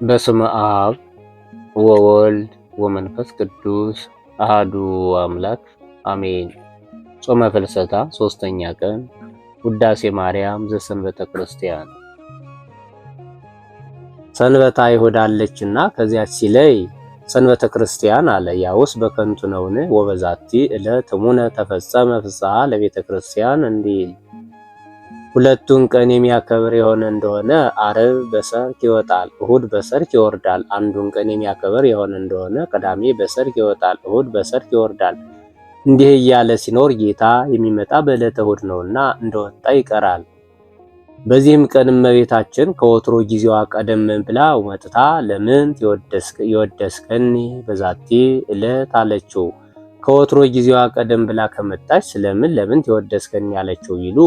በስመ አብ ወወልድ ወመንፈስ ቅዱስ አሃዱ አምላክ አሜን። ጾመ ፍልሰታ ሶስተኛ ቀን ውዳሴ ማርያም ዘሰንበተ ክርስቲያን። ሰንበተ አይሁድ አለችና ከዚያች ሲለይ ሰንበተ ክርስቲያን አለ። ያውስ በከንቱ ነውን? ወበዛቲ ዕለት እሙነ ተፈጸመ ፍስሐ ለቤተ ክርስቲያን እንዲል ሁለቱን ቀን የሚያከብር የሆነ እንደሆነ ዓርብ በሰርክ ይወጣል፣ እሁድ በሰርክ ይወርዳል። አንዱን ቀን የሚያከብር የሆነ እንደሆነ ቅዳሜ በሰርክ ይወጣል፣ እሁድ በሰርክ ይወርዳል። እንዲህ እያለ ሲኖር ጌታ የሚመጣ በዕለተ እሁድ ነውና እንደወጣ ይቀራል። በዚህም ቀን እመቤታችን ከወትሮ ጊዜዋ ቀደም ብላ ወጥታ ለምን ይወደስከኒ በዛቲ ዕለት አለችው። ከወትሮ ጊዜዋ ቀደም ብላ ከመጣች ለምን ይወደስከኒ ያለችው ይሉ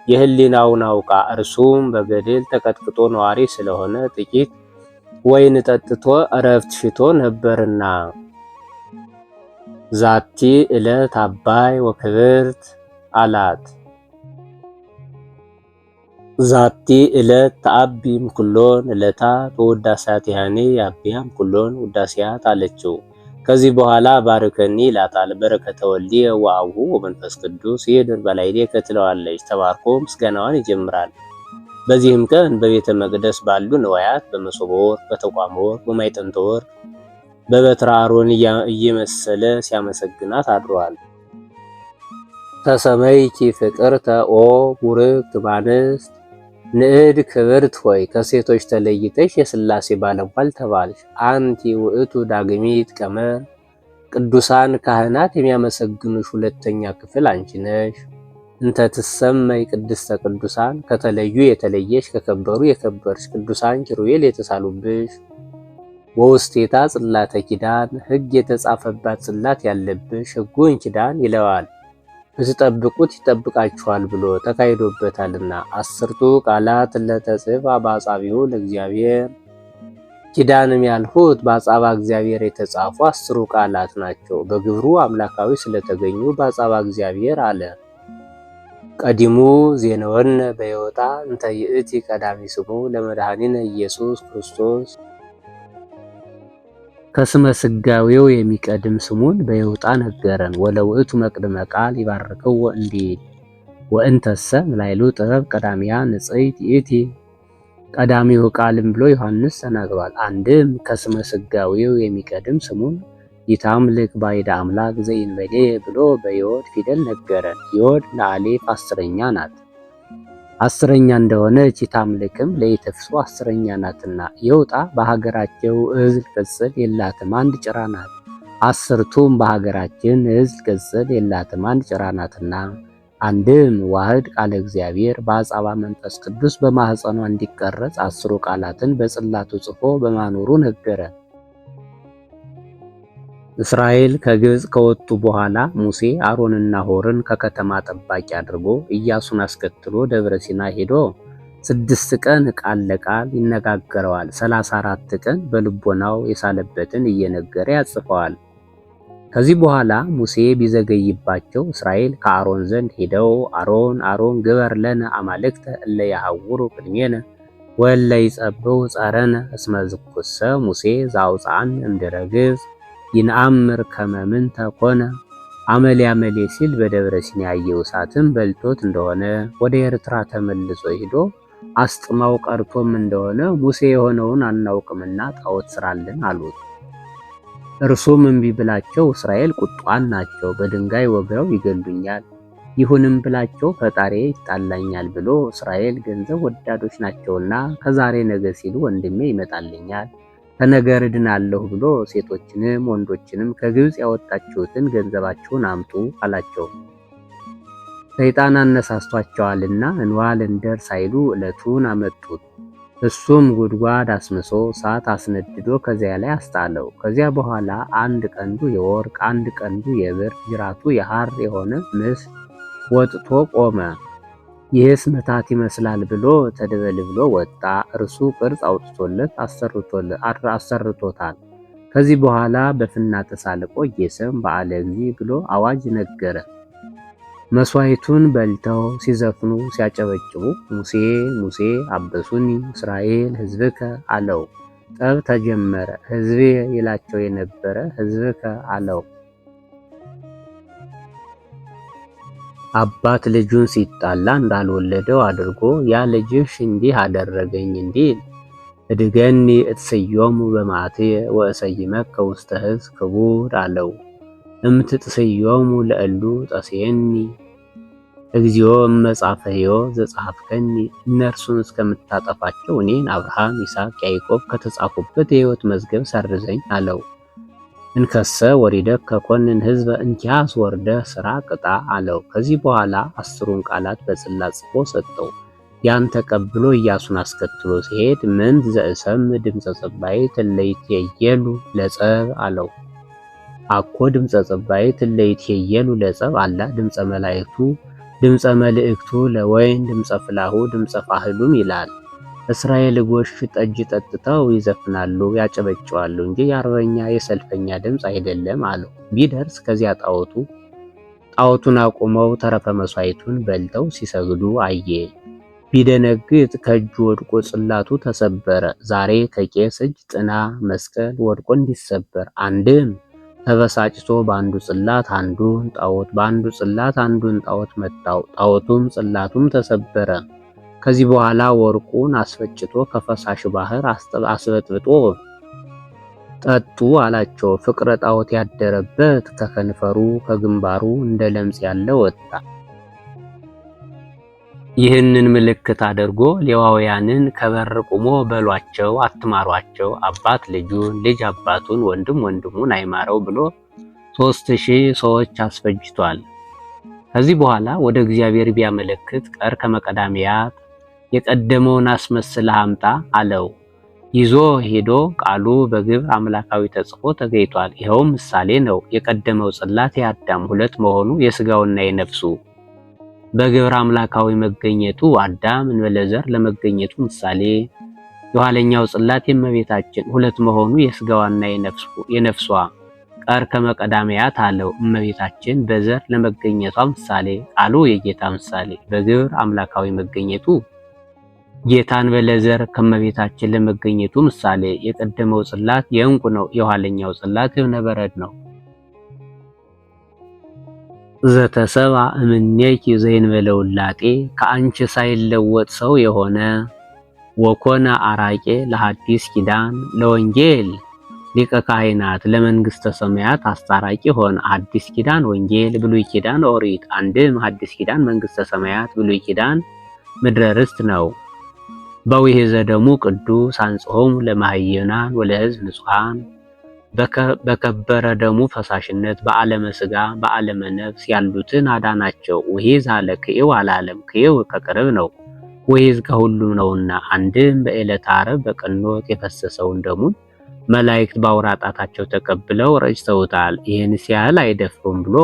የህሊናውን አውቃ እርሱም በገድል ተቀጥቅጦ ነዋሪ ስለሆነ ጥቂት ወይን ጠጥቶ እረፍት ሽቶ ነበርና። ዛቲ ዕለት አባይ ወክብርት አላት። ዛቲ ዕለት ተአቢም ኩሎን ዕለታት ወውዳሴያት ያኔ ያቢያም ኩሎን ውዳሴያት አለችው። ከዚህ በኋላ ባርከኒ ይላታል። በረከተ ወልድየ ወአቡሁ ወመንፈስ ቅዱስ ይድር በላዕሌ ትለዋለች። ተባርኮ ምስጋናዋን ይጀምራል። በዚህም ቀን በቤተ መቅደስ ባሉ ንዋያት በመሶበ ወርቅ፣ በተቋመ ወርቅ፣ በማዕጠንተ ወርቅ፣ በበትረ አሮን እየመሰለ ሲያመሰግናት አድሯል። ተሰመይኪ ፍቅርተ ኦ ቡርክት እምአንስት ንዕድ ክብርት ሆይ ከሴቶች ተለይተሽ የሥላሴ ባለሟል ተባልሽ። አንቲ ውእቱ ዳግሚት ቀመር ቅዱሳን ካህናት የሚያመሰግኑሽ ሁለተኛ ክፍል አንቺ ነሽ። እንተ ትሰመይ ቅድስተ ቅዱሳን ከተለዩ የተለየሽ ከከበሩ የከበርሽ ቅዱሳን ኪሩቤል የተሳሉብሽ። ወውስቴታ ጽላተ ኪዳን ሕግ የተጻፈባት ጽላት ያለብሽ ሕጉን ኪዳን ይለዋል። ብትጠብቁት ይጠብቃችኋል ብሎ ተካሂዶበታልና። 10ቱ ቃላት ለተጽፋ በአጻብዑ ለእግዚአብሔር ኪዳንም ያልሁት በአጻባ እግዚአብሔር የተጻፉ 10ሩ ቃላት ናቸው። በግብሩ አምላካዊ ስለተገኙ በአጻባ እግዚአብሔር አለ። ቀዲሙ ዜነወነ በሕይወታ እንተ ይእቲ ቀዳሚ ስሙ ለመድኃኒነ ኢየሱስ ክርስቶስ ከስመ ስጋዌው የሚቀድም ስሙን በይውጣ ነገረን። ወለውእቱ መቅድመ ቃል ይባርከው እንዲል ወእንተሰ ላይሉ ጥበብ ቀዳሚያ ንጽሕት ይእቲ ቀዳሚው ቃልም ብሎ ዮሐንስ ተናግሯል። አንድም ከስመ ስጋዌው የሚቀድም ስሙን ይታምልክ ባይደ አምላክ ዘእንበሌ ብሎ በዮድ ፊደል ነገረን። ዮድ ለአሌፍ 10ኛ ናት። 10ኛ እንደሆነች ይታምልክም ለይተፍሱ 10ኛ ናትና። የውጣ በሀገራቸው እዝል ቅጽል የላትም አንድ ጭራ ናት። 10ቱም በሀገራችን እዝል ቅጽል የላትም አንድ ጭራ ናትና። አንድም ዋህድ ቃለ እግዚአብሔር በአጻባ መንፈስ ቅዱስ በማህፀኗ እንዲቀረጽ 10ሩ ቃላትን በጽላቱ ጽፎ በማኖሩ ነገረ። እስራኤል ከግብፅ ከወጡ በኋላ ሙሴ አሮንና ሆርን ከከተማ ጠባቂ አድርጎ ኢያሱን አስከትሎ ደብረ ሲና ሄዶ 6 ቀን ቃል ለቃል ይነጋገረዋል። 34 ቀን በልቦናው የሳለበትን እየነገረ ያጽፈዋል። ከዚህ በኋላ ሙሴ ቢዘገይባቸው እስራኤል ከአሮን ዘንድ ሄደው አሮን ግበር ለነ አማልክተ እለ ያሐውሩ ቅድሜነ ወእለ ይጸብሑ ጸረነ እስመ ዝኩሰ ሙሴ ዘአውፅአነ እምድረ ግብፅ ይንአምር ከመ ምንተ ኮነ። አመሌ ሲል በደብረ ሲና ያየው እሳትም በልቶት እንደሆነ ወደ ኤርትራ ተመልሶ ሄዶ አስጥማው ቀርቶም እንደሆነ ሙሴ የሆነውን አናውቅምና ጣዖት ስራልን አሉት። እርሱም እምቢ ብላቸው እስራኤል ቁጧን ናቸው፣ በድንጋይ ወግረው ይገሉኛል፣ ይሁንም ብላቸው ፈጣሪ ይጣላኛል ብሎ እስራኤል ገንዘብ ወዳዶች ናቸውና ከዛሬ ነገ ሲሉ ወንድሜ ይመጣልኛል ከነገር እድናለሁ ብሎ ሴቶችንም ወንዶችንም ከግብፅ ያወጣችሁትን ገንዘባችሁን አምጡ አላቸው። ሰይጣን አነሳስቷቸዋልና እንዋል እንደር ሳይሉ ዕለቱን አመጡት። እሱም ጉድጓድ አስምሶ እሳት አስነድዶ ከዚያ ላይ አስጣለው። ከዚያ በኋላ አንድ ቀንዱ የወርቅ አንድ ቀንዱ የብር ጅራቱ የሐር የሆነ ምስ ወጥቶ ቆመ። ይህስ ምታት ይመስላል ብሎ ተደበልብሎ ወጣ። እርሱ ቅርጽ አውጥቶለት አሰርቶታል። ከዚህ በኋላ በፍና ተሳልቆ ጌሰም በዓለ እግዚእ ብሎ አዋጅ ነገረ። መስዋዕቱን በልተው ሲዘፍኑ ሲያጨበጭቡ ሙሴ ሙሴ አበሱኒ እስራኤል ሕዝብከ አለው። ጠብ ተጀመረ። ሕዝቤ ይላቸው የነበረ ሕዝብከ አለው። አባት ልጁን ሲጣላ እንዳልወለደው አድርጎ ያ ልጅሽ እንዲህ አደረገኝ እንዲል እድገኒ እትስዮሙ በማዕትየ ወእሰይመከ ውስተ ሕዝብ ክቡር አለው። እምትጥስዮሙ ለእሉ ጠሴኒ እግዚኦ እመጻፈ ሕይወት ዘጸሐፍከኒ እነርሱን እስከምታጠፋቸው እኔን አብርሃም ይስሐቅ ያዕቆብ ከተጻፉበት የሕይወት መዝገብ ሰርዘኝ አለው። እንከሰ ወሪደከ ኮንን ሕዝበ እንኪያስ ወርደህ ሥራ ቅጣ አለው። ከዚህ በኋላ 10ሩን ቃላት በጽላት ጽፎ ሰጠው። ያን ተቀብሎ ኢያሱን አስከትሎ ሲሄድ ምንት ዘእሰም ድምፀ ጸባይት እለ ይትዔየሉ ለጸብ አለው። አኮ ድምፀ ጸባይት እለ ይትዔየሉ ለጸብ አላ ድምፀ መላእክቱ ድምፀ መልእክቱ ለወይን ድምፀ ፍላሁ ድምፀ ፋህሉም ይላል። እስራኤል ጎሽ ጠጅ ጠጥተው ይዘፍናሉ ያጨበጭዋሉ እንጂ የአርበኛ የሰልፈኛ ድምፅ አይደለም አለው። ቢደርስ ከዚያ ጣዖቱን አቁመው ተረፈ መስዋዕቱን በልተው ሲሰግዱ አየ። ቢደነግጥ ከእጁ ወድቆ ጽላቱ ተሰበረ። ዛሬ ከቄስ እጅ ጥና መስቀል ወድቆ እንዲሰበር አንድም ተበሳጭቶ በአንዱ ጽላት አንዱን ጣዖት በአንዱ ጽላት አንዱን ጣዖት መታው። ጣዖቱም ጽላቱም ተሰበረ። ከዚህ በኋላ ወርቁን አስፈጭቶ ከፈሳሽ ባህር አስበጥብጦ ጠጡ አላቸው። ፍቅረ ጣዖት ያደረበት ከከንፈሩ ከግንባሩ እንደ ለምጽ ያለ ወጣ። ይህንን ምልክት አድርጎ ሌዋውያንን ከበር ቆሞ በሏቸው አትማሯቸው፣ አባት ልጁን ልጅ አባቱን ወንድም ወንድሙን አይማረው ብሎ 3000 ሰዎች አስፈጅቷል። ከዚህ በኋላ ወደ እግዚአብሔር ቢያመለክት ቀር ከመቀዳሚያት የቀደመውን አስመስለህ አምጣ አለው። ይዞ ሄዶ ቃሉ በግብር አምላካዊ ተጽፎ ተገኝቷል። ይኸውም ምሳሌ ነው። የቀደመው ጽላት የአዳም 2 መሆኑ የሥጋውና የነፍሱ በግብር አምላካዊ መገኘቱ አዳም እንበለ ዘር ለመገኘቱ ምሳሌ፣ የኋለኛው ጽላት የእመቤታችን 2 መሆኑ የሥጋዋና የነፍሷ ቀር ከመቀዳሚያት አለው። እመቤታችን በዘር ለመገኘቷ ምሳሌ፣ ቃሉ የጌታ ምሳሌ፣ በግብር አምላካዊ መገኘቱ ጌታን በለዘር ከመቤታችን ለመገኘቱ ምሳሌ። የቀደመው ጽላት የዕንቁ ነው፣ የኋለኛው ጽላት የእብነበረድ ነው። ዘተሰብአ እምኔኪ ዘእንበለ ውላጤ ከአንቺ ሳይለወጥ ሰው የሆነ ወኮነ አራቄ ለሐዲስ ኪዳን ለወንጌል ሊቀ ካህናት ለመንግስተ ሰማያት አስታራቂ ሆነ። ሐዲስ ኪዳን ወንጌል፣ ብሉይ ኪዳን ኦሪት። አንድም ሐዲስ ኪዳን መንግስተ ሰማያት፣ ብሉይ ኪዳን ምድረ ርስት ነው። በዊሄ ዘደሙ ቅዱስ አንጽሖሙ ለማህየናን ወለሕዝብ ንጹሐን በከበረ ደሙ ፈሳሽነት በዓለመ ሥጋ በዓለመ ነፍስ ያሉትን አዳናቸው። ውሂዝ አለ ክኢው አላለም። ክኢው ከቅርብ ነው፣ ውሂዝ ከሁሉም ነውና። አንድም በዕለተ ዓርብ በቀኖት የፈሰሰውን ደሙን መላእክት በአውራ ጣታቸው ተቀብለው ረጭተውታል። ይህን ሲያህል አይደፍሩም ብሎ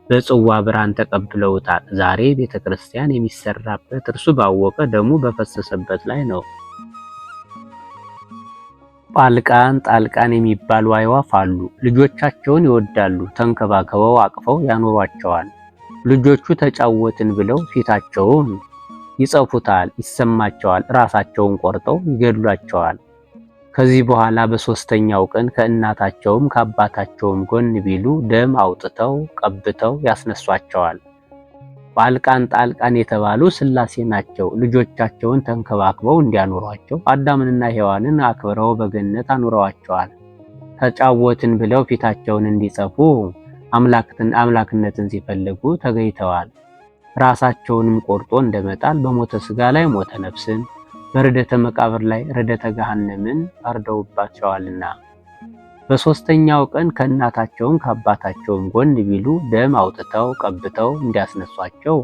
በጽዋ ብርሃን ተቀብለውታል። ዛሬ ቤተ ክርስቲያን የሚሰራበት እርሱ ባወቀ ደሙ በፈሰሰበት ላይ ነው። ጳልቃን ጣልቃን የሚባሉ አዕዋፍ አሉ። ልጆቻቸውን ይወዳሉ፣ ተንከባክበው አቅፈው ያኖሯቸዋል። ልጆቹ ተጫወትን ብለው ፊታቸውን ይጸፉታል፣ ይሰማቸዋል። ራሳቸውን ቆርጠው ይገድሏቸዋል። ከዚህ በኋላ በሶስተኛው ቀን ከእናታቸውም ከአባታቸውም ጎን ቢሉ ደም አውጥተው ቀብተው ያስነሷቸዋል። ጳልቃን ጣልቃን የተባሉ ሥላሴ ናቸው። ልጆቻቸውን ተንከባክበው እንዲያኖሯቸው አዳምንና ሔዋንን አክብረው በገነት አኑረዋቸዋል። ተጫወትን ብለው ፊታቸውን እንዲጸፉ አምላክነትን ሲፈልጉ ተገኝተዋል። ራሳቸውንም ቆርጦ እንደመጣል በሞተ ሥጋ ላይ ሞተ ነፍስን በርደተ መቃብር ላይ ርደተ ገሃነምን ፈርደውባቸዋልና። በሦስተኛው ቀን ከእናታቸውም ከአባታቸውም ጎን ቢሉ ደም አውጥተው ቀብተው እንዲያስነሷቸው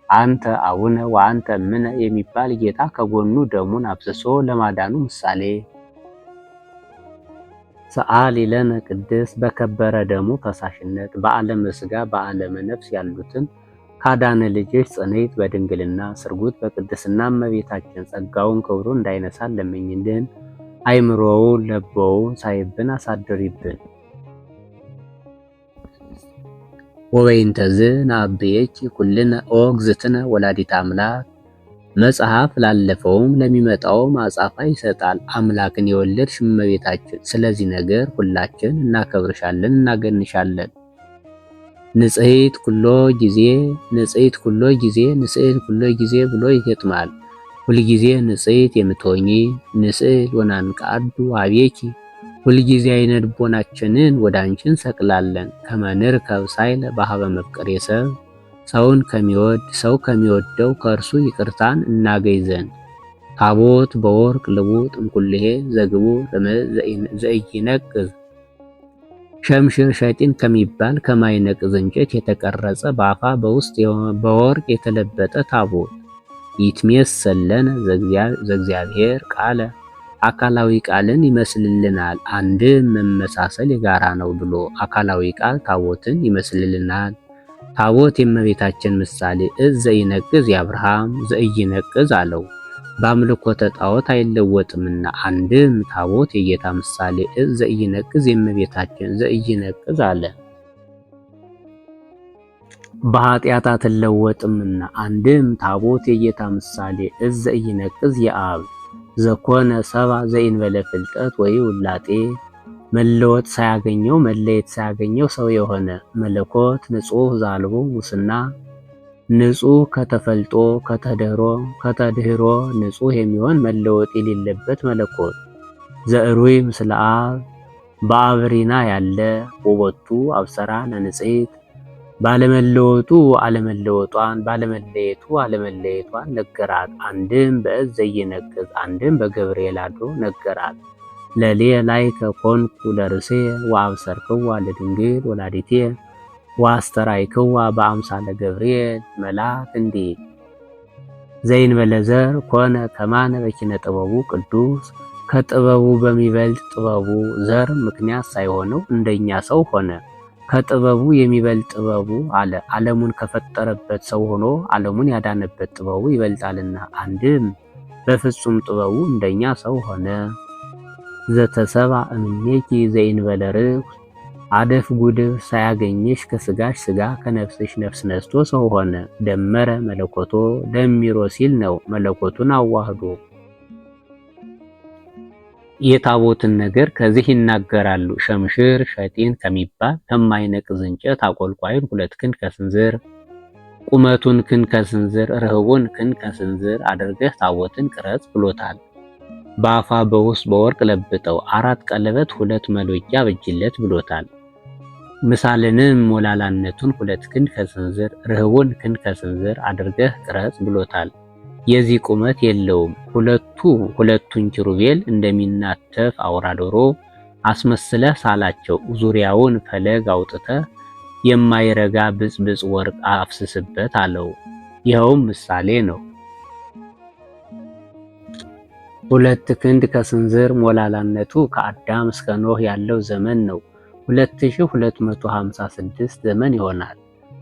አንተ አቡነ ወአንተ እምነ የሚባል ጌታ ከጎኑ ደሙን አፍስሶ ለማዳኑ ምሳሌ። ሰአሊ ለነ ቅድስት በከበረ ደሙ ፈሳሽነት በዓለመ ሥጋ በዓለመ ነፍስ ያሉትን ካዳነ ልጅሽ ጽንዕት በድንግልና ስርጉት በቅድስና እመቤታችን ጸጋውን ክብሩን እንዳይነሳን ለምኝልን። አይምሮውን ለቦውን ሳይብን አሳድሪብን። ወበይንተዝ ናብየኪ ኩልነ ኦ እግዝእትነ ወላዲተ አምላክ። መጽሐፍ ላለፈውም ለሚመጣውም አጻፋ ይሰጣል። አምላክን የወለድሽ እመቤታችን ስለዚህ ነገር ሁላችን እናከብርሻለን፣ እናገንሻለን። ንጽሕት ኩሎ ጊዜ፣ ንጽሕት ኩሎ ጊዜ፣ ንጽሕት ኩሎ ጊዜ ብሎ ይገጥማል። ሁልጊዜ ንጽሕት የምትሆኚ ንጽሕት ወናንቃዱ አቤኪ፣ ሁልጊዜ አይነ ልቦናችንን ወደ አንቺ እንሰቅላለን። ከመንር ከብሳይለ በሀበ መፍቀሬ ሰብ፣ ሰውን ከሚወድ ሰው ከሚወደው ከእርሱ ይቅርታን እናገኝ ዘንድ። ታቦት በወርቅ ልቡጥ እምኩልሄ ዘግቡ ዘኢይነቅዝ፣ ሸምሽር ሸጢን ከሚባል ከማይነቅዝ እንጨት የተቀረጸ በአፋ በውስጥ በወርቅ የተለበጠ ታቦት። ይትሜሰለነ ዘእግዚአብሔር ቃለ፣ አካላዊ ቃልን ይመስልልናል። አንድም መመሳሰል የጋራ ነው ብሎ አካላዊ ቃል ታቦትን ይመስልልናል። ታቦት የእመቤታችን ምሳሌ እዝ ዘኢነቅዝ የአብርሃም ዘኢይነቅዝ አለው። በአምልኮተ ጣዖት አይለወጥምና አንድም ታቦት የጌታ ምሳሌ እዝ ዘኢይነቅዝ የእመቤታችን ዘኢይነቅዝ አለ። በኃጢአት አትለወጥምና አንድም ታቦት የጌታ ምሳሌ እዝ ዘኢይነቅዝ የአብ ዘኮነ ሰባ ዘእንበለ ፍልጠት ወይ ውላጤ፣ መለወጥ ሳያገኘው መለየት ሳያገኘው ሰው የሆነ መለኮት ንጹሕ ዘአልቦ ሙስና፣ ንጹሕ ከተፈልጦ ከተድህሮ ንጹሕ የሚሆን መለወጥ የሌለበት መለኮት። ዘእሩይ ምስለ አብ በአብሪና ያለ ውበቱ አብሰራ ለንጽሕት፣ ባለመለወጡ አለመለወጧን ባለመለየቱ አለመለየቷን ነገራት። አንድም በእዝ ዘኢይነቅዝ አንድም በገብርኤል አድሮ ነገራት። ለሌ ላይ ከኮንኩ ለርሴ ወአብሰርክዋ ለድንግል ወላዲቴ ወአስተራይክዋ በአምሳለ ገብርኤል መልአክ እንዲል። ዘእንበለ ዘር ኮነ ከማነ በኪነ ጥበቡ ቅዱስ፣ ከጥበቡ በሚበልጥ ጥበቡ ዘር ምክንያት ሳይሆነው እንደኛ ሰው ሆነ። ከጥበቡ የሚበልጥ ጥበቡ አለ ዓለሙን ከፈጠረበት ሰው ሆኖ ዓለሙን ያዳነበት ጥበቡ ይበልጣልና። አንድም በፍጹም ጥበቡ እንደኛ ሰው ሆነ። ዘተሰባ እምኔኪ ዘእንበለ ርኩስ፣ አደፍ ጉድፍ ሳያገኝሽ ከስጋሽ ስጋ ከነፍስሽ ነፍስ ነስቶ ሰው ሆነ። ደመረ መለኮቶ ደሚሮ ሲል ነው መለኮቱን አዋህዶ። የታቦትን ነገር ከዚህ ይናገራሉ። ሸምሽር ሸጢን ከሚባል ከማይነቅዝ እንጨት አቆልቋይን 2 ክንድ ከስንዝር ቁመቱን ክንድ ከስንዝር ርህቡን ክንድ ከስንዝር አድርገህ ታቦትን ቅረጽ ብሎታል። በአፋ በውስጥ በወርቅ ለብጠው 4 ቀለበት 2 መሎጊያ በጅለት ብሎታል። ምሳልንም ሞላላነቱን 2 ክንድ ከስንዝር ርህቡን ክንድ ከስንዝር አድርገህ ቅረጽ ብሎታል። የዚህ ቁመት የለውም። ሁለቱን ኪሩቤል እንደሚናተፍ አውራ ዶሮ አስመስለህ ሳላቸው። ዙሪያውን ፈለግ አውጥተህ የማይረጋ ብጽብጽ ወርቅ አፍስስበት አለው። ይኸውም ምሳሌ ነው። 2 ክንድ ከስንዝር ሞላላነቱ ከአዳም እስከ ኖህ ያለው ዘመን ነው። 2256 ዘመን ይሆናል።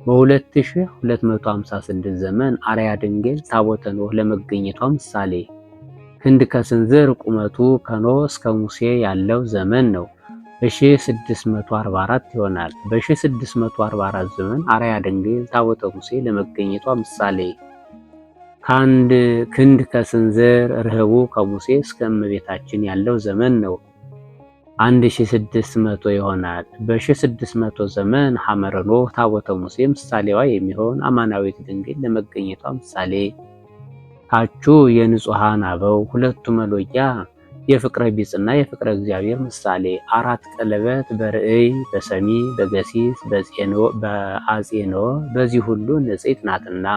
በ2256 ዘመን አርያ ድንግል ታቦተ ኖህ ለመገኘቷ ምሳሌ። ክንድ ከስንዝር ቁመቱ ከኖህ እስከ ሙሴ ያለው ዘመን ነው። በ1644 ይሆናል። በ1644 ዘመን አርያ ድንግል ታቦተ ሙሴ ለመገኘቷ ምሳሌ። ከአንድ ክንድ ከስንዝር ርህቡ ከሙሴ እስከ እመቤታችን ያለው ዘመን ነው። 1600 ይሆናል። በ1600 ዘመን ሐመረ ኖህ ታቦተ ሙሴ ምሳሌዋ የሚሆን አማናዊት ድንግል ለመገኘቷ ምሳሌ። ታቹ የንጹሃን አበው 2 መሎጊያ የፍቅረ ቢጽና የፍቅረ እግዚአብሔር ምሳሌ። 4 ቀለበት በርእይ በሰሚ በገሲስ በአጼኖ በዚህ ሁሉ ንጽሕት ናትና።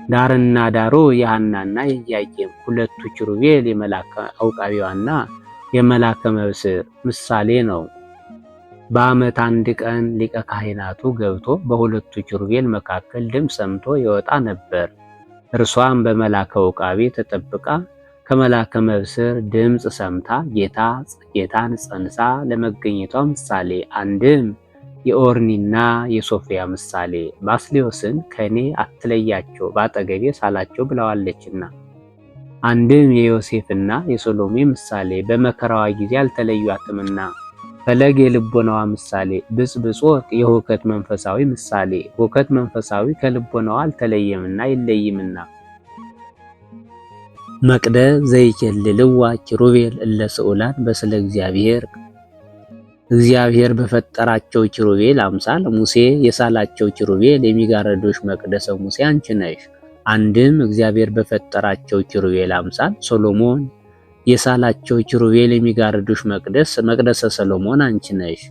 ዳርና ዳሩ የሐናና የኢያቄም ሁለቱ ኪሩቤል የመልአከ ዕቃቤዋና የመልአከ መብስር ምሳሌ ነው። በዓመት አንድ ቀን ሊቀ ካህናቱ ገብቶ በሁለቱ ኪሩቤል መካከል ድምፅ ሰምቶ ይወጣ ነበር። እርሷም በመልአከ ዕቃቤ ተጠብቃ ከመልአከ መብስር ድምፅ ሰምታ ጌታን ጸንሳ ለመገኘቷ ምሳሌ፣ አንድም የኦርኒና የሶፊያ ምሳሌ ባስልዮስን ከኔ አትለያቸው በአጠገቤ ሳላቸው ብለዋለችና፣ አንድም የዮሴፍና የሰሎሜ ምሳሌ በመከራዋ ጊዜ አልተለዩአትምና፣ ፈለግ የልቦናዋ ምሳሌ፣ ብጽብጽ ወርቅ የሁከት መንፈሳዊ ምሳሌ፣ ሁከት መንፈሳዊ ከልቦናዋ አልተለየምና አይለይምና፣ መቅደስ ዘይኬልልዋ ኪሩቤል እለ ስዑላን በስለ እግዚአብሔር በፈጠራቸው ኪሩቤል አምሳል ሙሴ የሳላቸው ኪሩቤል የሚጋረዶሽ መቅደሰ ሙሴ አንቺ ነሽ። አንድም እግዚአብሔር በፈጠራቸው ኪሩቤል አምሳል ሶሎሞን የሳላቸው ኪሩቤል የሚጋረዶሽ መቅደሰ ሰሎሞን አንቺ ነሽ።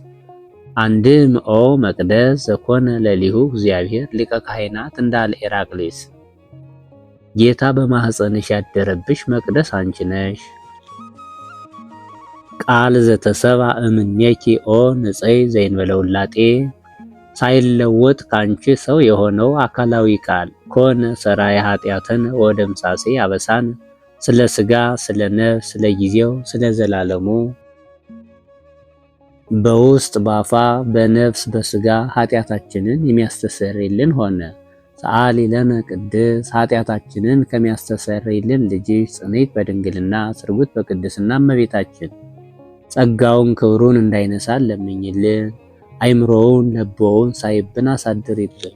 አንድም ኦ መቅደስ ዘኮነ ለሊሁ እግዚአብሔር ሊቀ ካህናት እንዳለ ኤራቅሊስ ጌታ በማኅፀንሽ ያደረብሽ መቅደስ አንቺ ነሽ። ቃል ዘተሰባ እምኔኪ ኦ ንጽይ ዘእንበለ ውላጤ ሳይለወጥ ካንቺ ሰው የሆነው አካላዊ ቃል ኮነ ሰራየ ኃጢአትን ወደምሳሴ አበሳን ስለ ሥጋ ስለ ነፍስ ስለ ጊዜው ስለ ዘላለሙ በውስጥ ባፋ በነፍስ በሥጋ ኃጢአታችንን የሚያስተሰርይልን ሆነ። ሰአሊ ለነ ቅድስ ኃጢአታችንን ከሚያስተሰርይልን ልጅሽ ጽንዕት በድንግልና ስርጉት በቅድስና እመቤታችን ጸጋውን ክብሩን እንዳይነሳን ለምኝልን። አይምሮውን ለቦውን ሳይብን አሳድሪብን።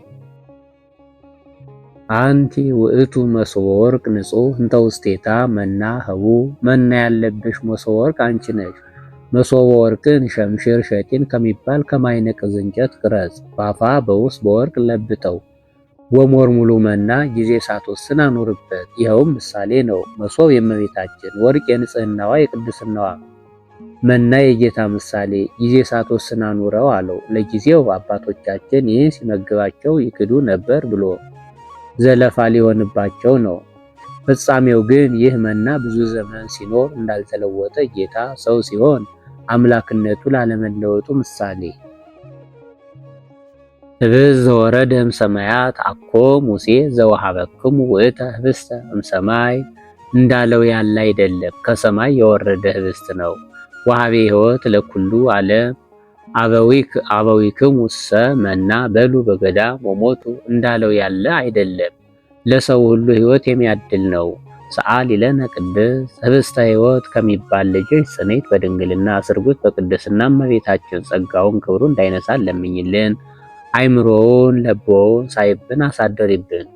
አንቲ ውእቱ መሶበ ወርቅ ንጹሕ እንተ ውስቴታ መና ህቡ መና ያለብሽ መሶበ ወርቅ አንቺ ነሽ። መሶበ ወርቅን ሸምሽር ሸጢን ከሚባል ከማይነቅዝ እንጨት ቅረጽ፣ ባፋ በውስጥ በወርቅ ለብጠው ወሞር ሙሉ መና ጊዜ ሳትወስን አኑርበት። ይኸውም ምሳሌ ነው። መሶብ የእመቤታችን፣ ወርቅ የንጽህናዋ የቅድስናዋ፣ መና የጌታ ምሳሌ ጊዜ ሳትወስን አኑረው አለው። ለጊዜው አባቶቻችን ይህን ሲመግባቸው ይክዱ ነበር ብሎ ዘለፋ ሊሆንባቸው ነው። ፍጻሜው ግን ይህ መና ብዙ ዘመን ሲኖር እንዳልተለወጠ ጌታ ሰው ሲሆን አምላክነቱ ላለመለወጡ ምሳሌ። ህብስት ዘወረደ እምሰማያት አኮ ሙሴ ዘወሀበክሙ ውእተ ህብስተ እምሰማይ እንዳለው ያለ አይደለም፣ ከሰማይ የወረደ ህብስት ነው። ወሀቤ ሕይወት ለኩሉ ዓለም አበዊክሙ ሰ መና በሉ በገዳም ወሞቱ እንዳለው ያለ አይደለም፣ ለሰው ሁሉ ሕይወት የሚያድል ነው። ሰአሊ ለነ ቅድስት ህብስተ ሕይወት ከሚባል ልጅሽ ጽንዕት በድንግልና ስርጉት በቅድስና እመቤታችን ጸጋውን ክብሩ እንዳይነሳን ለምኝልን። አይምሮውን ለቦውን ሳይብን አሳደሪብን።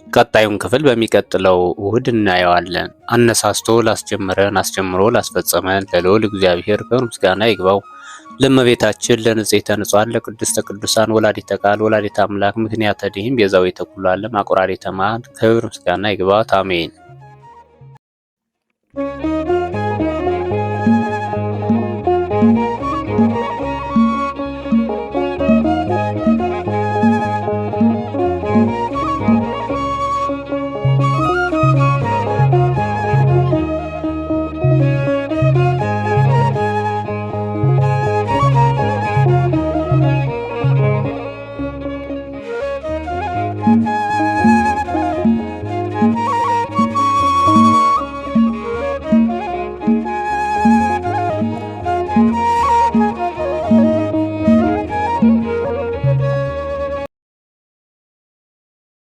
ቀጣዩን ክፍል በሚቀጥለው እሁድ እናየዋለን። አነሳስቶ ላስጀመረን አስጀምሮ ላስፈጸመን ለልዑል እግዚአብሔር ክብር ምስጋና ይግባው። ለእመቤታችን ለንጽሕተ ንጹሐን ለቅድስተ ቅዱሳን ወላዲተ ቃል ወላዲተ አምላክ ምክንያተ ድኂን ቤዛዊተ ኩሉ ዓለም አቁራሪተ መዓት ክብር ምስጋና ይግባት። አሜን።